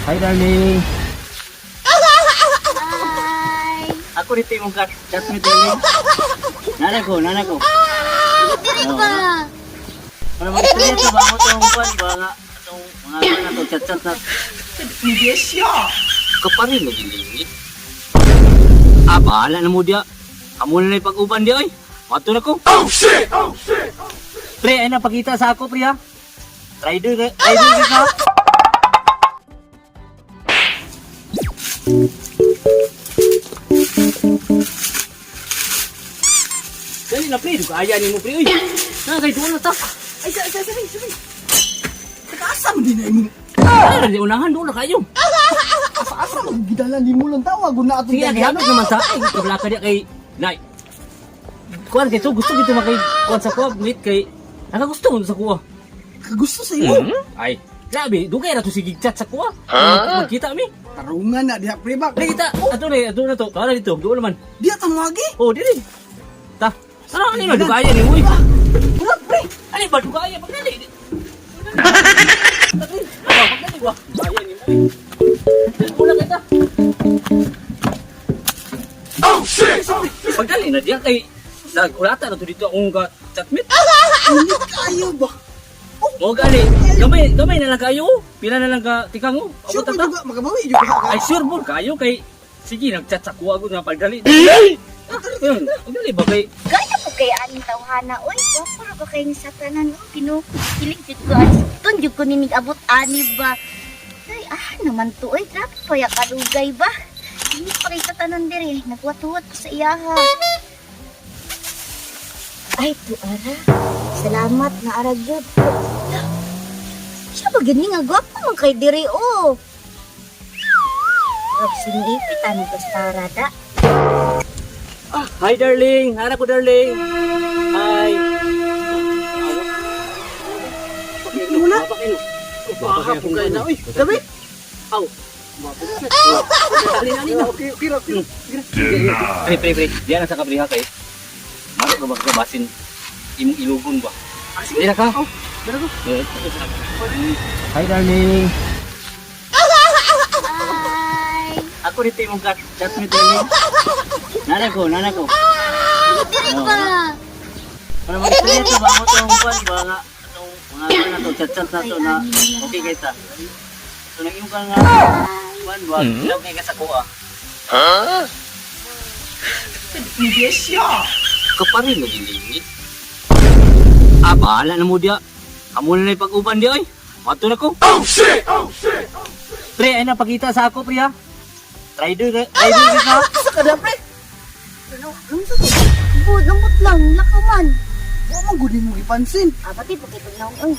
Hi, darling. Hi. Ako dito yung chat mo, darling. Nanay ko. Diri ba? Ano mga istorya ito ba mo itong kwan? Ba nga, itong mga kwan na ito, chat na. Hindi siya. Kaparin mo din. Bahala na mo diya. Amo na yung pag-uban diya, oy. Mato na ko. Oh shit! Pre, ay napakita sa ako, pre, ha? Rider ka. Dali na, pre. Kaya ni mo, pre, oy. Kay doon na ta. Ay, sabi. Asa mo din ay mo? Ano, di unahan doon na kayo. Asa mo gidalan di mo lang tawag na ato. Sige, gihanap naman sa akin. Kabla ka diya kay Nay. Kuan kay gusto gito makay kuan sa kuha, meet kay gusto mo sa kuha. Gusto sa imo. Ay, grabe, dugay na to si gigchat sa kuha. Magkita mi. Tarungan na diha pre ba. Kita, ato na to. Para dito, doon naman. Diha ta mo agi. Oh, dili. Ta. Ano ani ba dugaya ni mo? Wala pre. Ani ba dugaya pagdali? Pagdali wa. Dugaya ni mo. Wala kita. Oh shit! Pagdali na diyan kay nagulata na to dito akong chatmate. Hindi kayo ba? Mo gali, gamay na lang kayo. Pila na lang ka tikang mo. Sure Abot po ta. juga magabawi juga ka. Ay sure mo kayo kay sige nagchat sa kuha ko nga pagdali. Pagdali ba kay Gaya po kay aning tawhana. Uy, wapuro ko kayo sa tanan. Kinukilig jud ko. Tunjuk ko ninig abot ani ba? Ay, naman to. Uy, grabe pa ya kadugay ba? Hindi pa kayo sa tanan diri. Nagwat-wat ko sa iyaha. Ay, tuara. Salamat na aragyod ko. Siya ba gani nga gwapo man kay diri oh. Rap sinipit ano basta rada. hi darling, harap ko darling. Hi. Muna. Baka po kayo na. Uy, sabi. Aw. Dali na. Okay. Pre. Diyan na sa kabriha kay. Bakit ba basin imong ilugon ba? Dili na ka. Dara ko. Hi darling. Hi. Ako dito yung chat mo darling. Nanay ko. Diri ba? Ano mga istorya ito ba mo itong kwan? Ba nga, itong mga kwan na to, chat na to na okay kayo ta. So nag-iong ka nga, kwan ba, ilaw kayo ka sa kuha. Hindi siya. Kaparin mo din. Bahala na mo diya. Amo na yung pag-uban diya, oy. Mato na ko. Oh shit! Pre, ay napakita sa ako, pre, ha? Rider ka. Asa ka na pre? Lambot lang, lakaw man. Wa man gud mo ipansin. Pati pagkito na ako.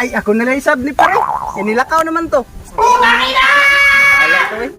Ay ako na lang isab ni pare. Inilakaw naman to. Bahala to, eh.